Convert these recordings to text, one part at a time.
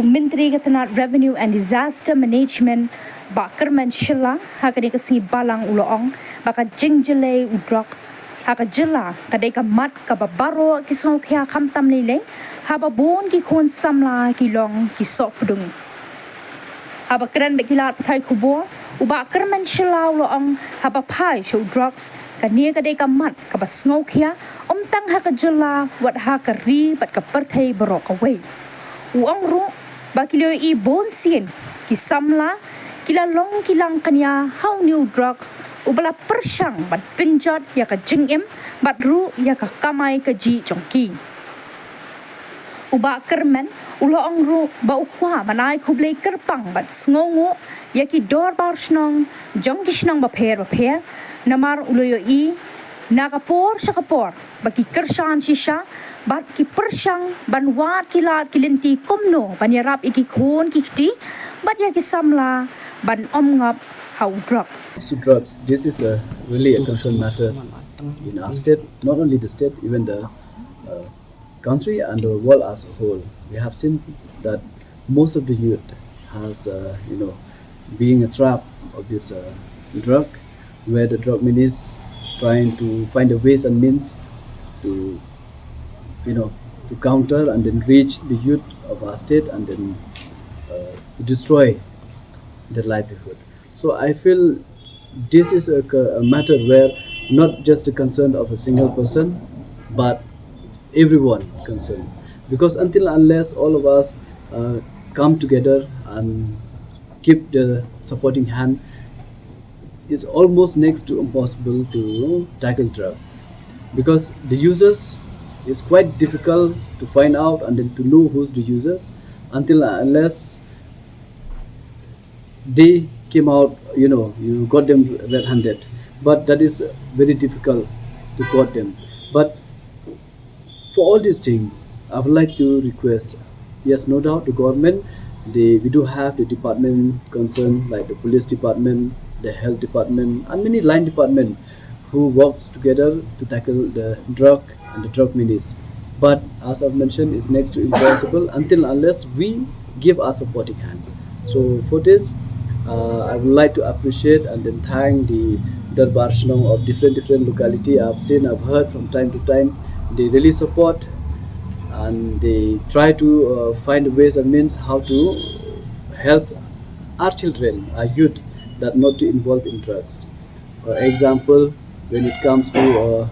Menteri Ketenat Revenue and Disaster Management Bakerman Shilla hakani kasi balang uloong baka jingjele udrox haka jilla kadeka mat kababaro kisong kya kamtam lele haba bon ki khon samla ki long ki sok pudung haba kran bekilat thai kubo uba kerman shilla uloong haba pai show drugs kania kadeka mat kabasngau kya tang haka jilla wat haka ri bat ka perthai barok away uang ru bakilio I bon sien ki samla kila long kilang kanya how new drugs ubala persyang bat pynjot ya ka jingim bat ru ya ka kamai kajih jongki uba kermen ulo ong ru ba ukwa manai kublei kerpang bat sngongo ya ki dor bar snong jongki snong ba pher namar ulo yo I nakapor sa kapor baki kersan shisha bat ki persyang banwat kilat kilinti komno banyarap iki khon kikti but ya ki samla ban omngap how drugs. So drugs, this is a really a concern matter in our state, not only the state, even the country and the world as a whole. We have seen that most of the youth has, being a trap of this drug, where the drug minister trying to find the ways and means to, to counter and then reach the youth of our state and then to destroy their livelihood. So I feel this is a matter where not just the concern of a single person, but everyone concerned. Because until unless all of us come together and keep the supporting hand, it's almost next to impossible to tackle drugs. Because the users is quite difficult to find out and then to know who's the users until unless they came out, you got them red-handed, but that is very difficult to got them. But for all these things, I would like to request, yes, no doubt the government, we do have the department concerned, like the police department, the health department, and many line department who works together to tackle the drug and the drug menace. But as I've mentioned, it's next to impossible until unless we give our supporting hands. So for this, I would like to appreciate and then thank the Darbar Shnong of different locality. I've heard from time to time, they really support and they try to find ways and means how to help our children, our youth, that not to involve in drugs. For example, when it comes to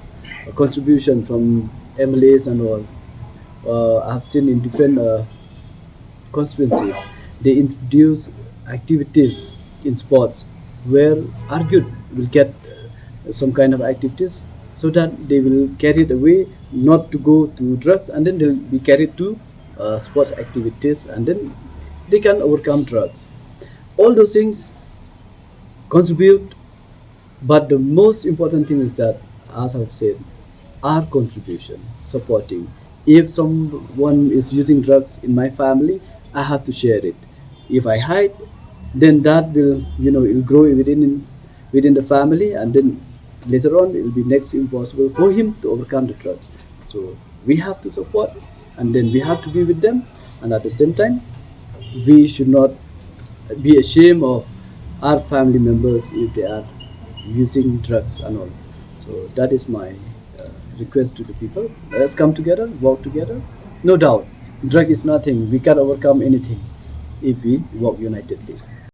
a contribution from MLAs and all, I've seen in different constituencies, they introduce activities in sports where our youth will get some kind of activities so that they will carry it away not to go to drugs and then they'll be carried to sports activities and then they can overcome drugs. All those things contribute, but the most important thing is that, as I've said, our contribution, supporting. If someone is using drugs in my family, I have to share it. If I hide, then that will, it'll grow within the family, and then later on it will be next to impossible for him to overcome the drugs. So we have to support, and then we have to be with them, and at the same time, we should not be ashamed of our family members if they are using drugs and all. So that is my request to the people. Let's come together, work together. No doubt, drug is nothing. We can overcome anything if we work unitedly.